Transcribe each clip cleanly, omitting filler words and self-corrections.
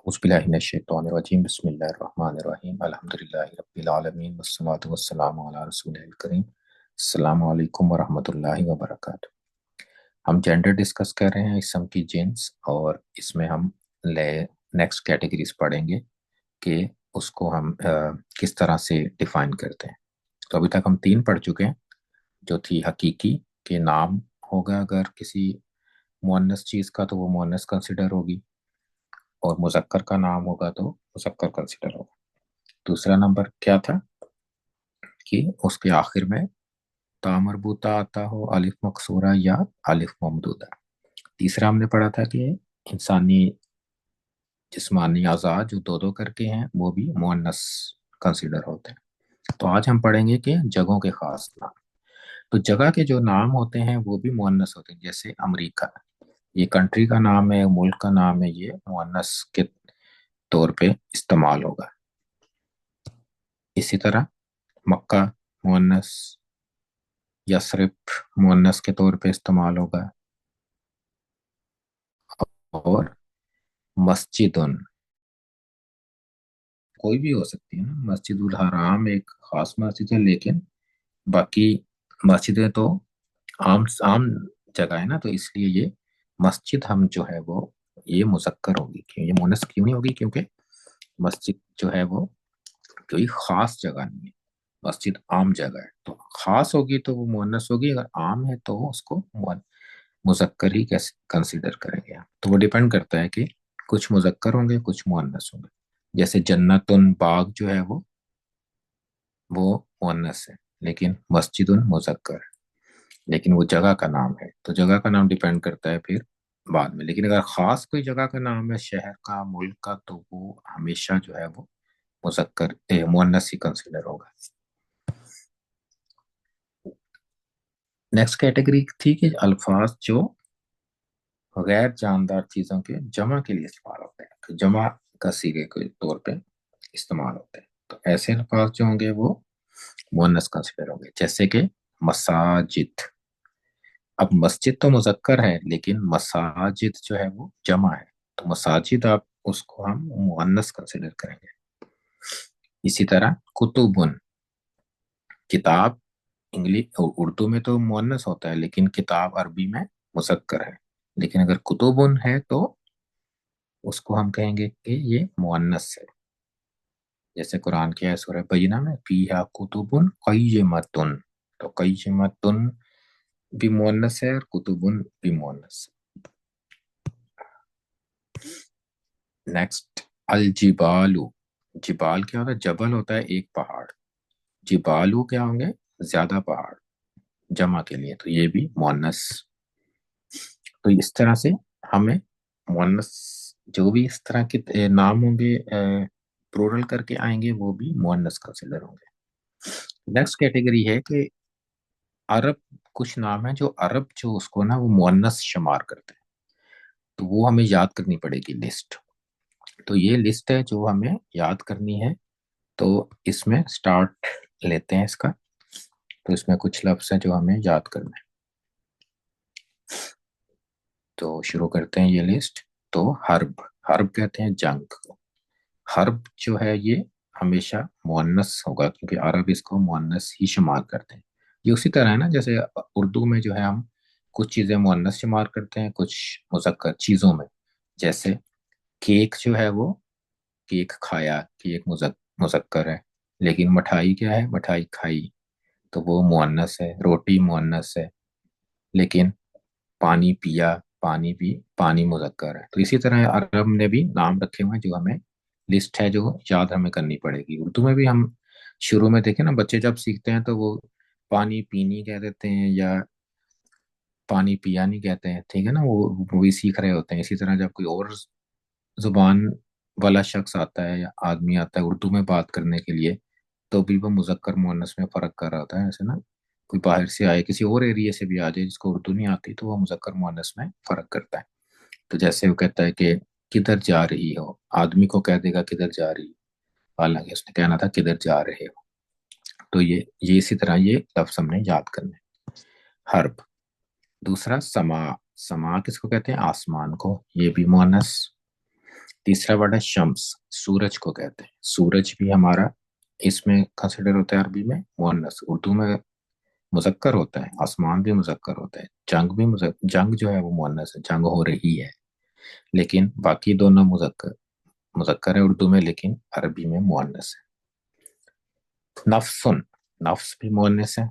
औज़ुबिल्लाहिमिनश्शैतानिर्रजीम बिस्मिल्लाहिर्रहमानिर्रहीम अल्हम्दुलिल्लाहि रब्बिल आलमीन वस्सलातु वस्सलामु अला रसूलिल करीम अस्सलामु अलैकुम वरहमतुल्लाहि वबरकातुहू। हम जेंडर डिस्कस कर रहे हैं इसम की जीन्स, और इसमें हम नेक्स्ट कैटेगरीज पढ़ेंगे कि उसको हम किस तरह से डिफाइन करते हैं। तो अभी तक हम तीन पढ़ चुके हैं, जो थी हकीकी के नाम होगा अगर किसी मुअन्नस चीज़ का तो वो मुअन्नस कंसिडर होगी, और मुज़क्कर का नाम होगा तो मुज़क्कर कंसिडर होगा। दूसरा नंबर क्या था कि उसके आखिर में ता मरबूता आता हो, अलिफ मकसूरा या अलिफ ममदूदा। तीसरा हमने पढ़ा था कि इंसानी जिस्मानी आज़ाद जो दो दो करके हैं वो भी मुअन्नस कंसिडर होते हैं। तो आज हम पढ़ेंगे कि जगहों के खास नाम। तो जगह के जो नाम होते हैं वो भी मुअन्नस होते हैं। जैसे अमेरिका, ये कंट्री का नाम है, मुल्क का नाम है, ये मुअन्नस के तौर पे इस्तेमाल होगा। इसी तरह मक्का मुअन्नस, यसरिफ मुअन्नस के तौर पे इस्तेमाल होगा, और मस्जिदुन कोई भी हो सकती है ना। मस्जिदुल हराम एक खास मस्जिद है, लेकिन बाकी मस्जिदें तो आम आम जगह है ना, तो इसलिए ये मस्जिद हम जो है वो ये मुज़क्कर होगी। क्यों ये मुअन्नस क्यों नहीं होगी? क्योंकि मस्जिद जो है वो कोई खास जगह नहीं है, मस्जिद आम जगह है। तो खास होगी तो वो मुअन्नस होगी, अगर आम है तो उसको मुज़क्कर ही कैसे कंसीडर करेंगे हम। तो वो डिपेंड करता है कि कुछ मुज़क्कर होंगे कुछ मुअन्नस होंगे। जैसे जन्नतुन बाग जो है वो मुअन्नस है, लेकिन मस्जिदुन मुज़क्कर है, लेकिन वो जगह का नाम है। तो जगह का नाम डिपेंड करता है फिर बाद में। लेकिन अगर खास कोई जगह का नाम है, शहर का, मुल्क का, तो वो हमेशा जो है वो मुज़क्कर मुअन्नस ही कंसिडर होगा। नेक्स्ट कैटेगरी थी कि अल्फाज जो गैर जानदार चीजों के जमा के लिए इस्तेमाल होते हैं, तो जमा का सीगे के तौर पे इस्तेमाल होते हैं। तो ऐसे अल्फाज जो होंगे वो मुअन्नस कंसिडर होंगे, जैसे कि मसाजिद। अब मस्जिद तो मुज़क्कर है, लेकिन मसाजिद जो है वो जमा है, तो मसाजिद आप उसको हम मुअन्नस कंसिडर करेंगे। इसी तरह कुतुबुन, किताब इंग्लिश उर्दू में तो मुअन्नस होता है, लेकिन किताब अरबी में मुज़क्कर है। लेकिन अगर कुतुबुन है तो उसको हम कहेंगे कि ये मुअन्नस है। जैसे कुरान की है सूरह बयना में फीहा कुतुबुन क़य्यिमतुन, तो क़य्यिमतुन भी मुअन्नस है और कुतुबुन भी मुअन्नस है। नेक्स्ट अल जिबालू, जिबाल क्या होता है? जबल होता है एक पहाड़, जिबालू क्या होंगे? ज्यादा पहाड़, जमा के लिए, तो ये भी मुअन्नस। तो इस तरह से हमें मुअन्नस जो भी इस तरह के नाम होंगे प्लूरल करके आएंगे वो भी मुअन्नस कंसिडर होंगे। नेक्स्ट कैटेगरी है कि अरब, कुछ नाम है जो अरब जो उसको ना वो मुअन्नस शुमार करते हैं, तो वो हमें याद करनी पड़ेगी लिस्ट। तो ये लिस्ट है जो हमें याद करनी है। तो इसमें स्टार्ट लेते हैं इसका। तो इसमें कुछ लफ्ज़ हैं जो हमें याद करना है, तो शुरू करते हैं ये लिस्ट। तो हर्ब, हर्ब कहते हैं जंग को। हर्ब जो है ये हमेशा मुअन्नस होगा, क्योंकि अरब इसको मुअन्नस ही शुमार करते हैं। ये उसी तरह है ना, जैसे उर्दू में जो है हम कुछ चीज़ें मुअन्नस शुमार करते हैं, कुछ मुज़क्कर चीज़ों में। जैसे केक जो है वो केक खाया, केक मुज़क्कर है। लेकिन मठाई क्या है? मठाई खाई, तो वो मुअन्नस है। रोटी मुअन्नस है, लेकिन पानी पिया, पानी भी पानी मुज़क्कर है। तो इसी तरह अरब ने भी नाम रखे हुए हैं जो हमें लिस्ट है जो याद हमें करनी पड़ेगी। उर्दू में भी हम शुरू में देखें ना, बच्चे जब सीखते हैं तो वो पानी पीनी कह देते हैं या पानी पिया नहीं कहते हैं, ठीक है ना, वो भी सीख रहे होते हैं। इसी तरह जब कोई और जुबान वाला शख्स आता है या आदमी आता है उर्दू में बात करने के लिए, तो भी वो मुज़क्कर मुअन्नस में फ़र्क कर रहा होता है। ऐसे ना, कोई बाहर से आए, किसी और एरिया से भी आ जाए जिसको उर्दू नहीं आती, तो वो मुज़क्कर मुअन्नस में फ़र्क करता है। तो जैसे वो कहता है कि किधर जा रही हो, आदमी को कह देगा किधर जा रही हो, हालांकि उसने कहना था किधर जा रहे हो। तो ये इसी तरह ये लफ्ज़ हमने याद करने हैं। हर्ब। दूसरा समा, समा किसको कहते हैं? आसमान को, ये भी मुअन्नस। तीसरा वर्ड है शम्स, सूरज को कहते हैं। सूरज भी हमारा इसमें कंसिडर होता है अरबी में मुअन्नस। उर्दू में मुजक्कर होता है, आसमान भी मुजक्कर होता है, जंग भी जंग जो है वो मुअन्नस है, जंग हो रही है। लेकिन बाकी दोनों मुजक्कर मुजक्कर है उर्दू में, लेकिन अरबी में मुअन्नस है। नफ्सुन, नफ्स भी मुअन्नस है,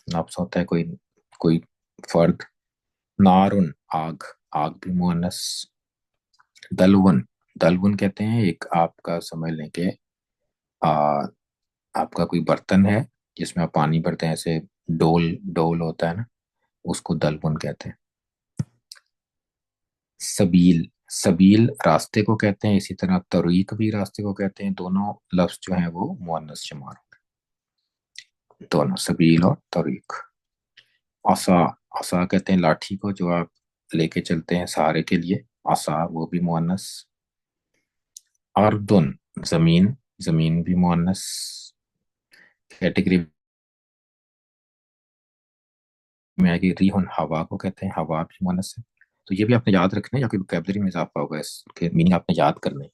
नफ्स होता है कोई कोई फर्द। नारुन, आग, आग भी मुअन्नस। दलवन, दलवन कहते हैं एक आपका समझ लें कि आ, आपका कोई बर्तन है जिसमें आप पानी भरते हैं, ऐसे डोल डोल होता है ना, उसको दलवन कहते हैं। सबील, सबील रास्ते को कहते हैं, इसी तरह तरीक भी रास्ते को कहते हैं। दोनों लफ्ज जो हैं वो मुअन्नस शुमार होते हैं, दोनों सबील और तरीक। आसा, आसा कहते हैं लाठी को जो आप लेके चलते हैं सहारे के लिए, आसा वो भी मुअन्नस। अर्दुन, जमीन, जमीन भी मुअन्नस कैटेगरी में आएगी। रिहुन, हवा को कहते हैं, हवा भी मुअन्नस है। तो ये भी आपने याद रखना है, या कि वोकैबुलरी में इजाफा होगा, इसके मीनिंग आपने याद करने हैं।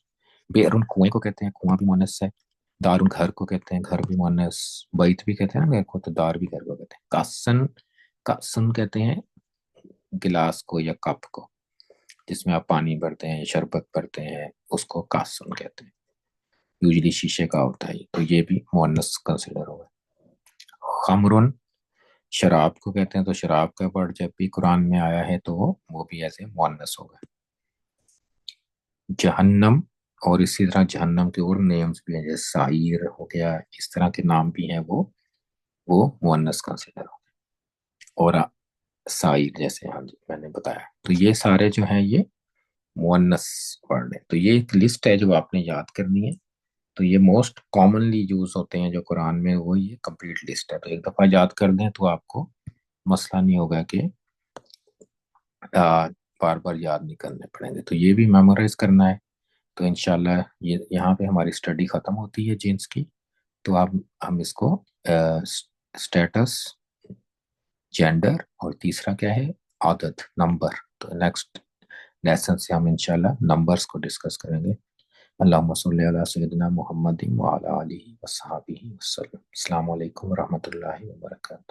बेरुन, कुएं को कहते हैं, कुआं भी मुअन्नस है। दारुन, घर को कहते हैं, घर भी मुअन्नस। बैत भी कहते हैं ना घर को, तो दार भी घर को कहते हैं। कासन, कासन कहते हैं गिलास को या कप को, जिसमें आप पानी भरते हैं, शरबत भरते हैं, उसको कासन कहते हैं। यूजली शीशे का होता है, तो ये भी मुअन्नस कंसिडर होगा। खमरुन, शराब को कहते हैं, तो शराब का वर्ड जब भी कुरान में आया है तो वो भी ऐसे मुअन्नस होगा। जहन्नम, और इसी तरह जहन्नम के और नेम्स भी हैं, जैसे साइर हो गया, इस तरह के नाम भी हैं, वो मुअन्नस कंसिडर हो। और साइर जैसे, हाँ जी मैंने बताया, तो ये सारे जो हैं ये मुअन्नस वर्ड है। तो ये एक लिस्ट है जो आपने याद करनी है। तो ये मोस्ट कॉमनली यूज होते हैं जो कुरान में, वो ये कंप्लीट लिस्ट है। तो एक दफा याद कर दें तो आपको मसला नहीं होगा कि बार बार याद नहीं करने पड़ेंगे। तो ये भी मेमोराइज करना है। तो इंशाल्लाह ये यहाँ पे हमारी स्टडी खत्म होती है जीन्स की। तो अब हम इसको स्टेटस, जेंडर, और तीसरा क्या है, आदत, नंबर। तो नेक्स्ट लेसन से हम इंशाल्लाह नंबर्स को डिस्कस करेंगे। अल्लाहुम्मा सल्ली अला सय्यिदिना मुहम्मदिन व अला आलिहि व सहाबिहि वसल्लम। अस्सलामु अलैकुम व रहमतुल्लाहि व बरकातहू।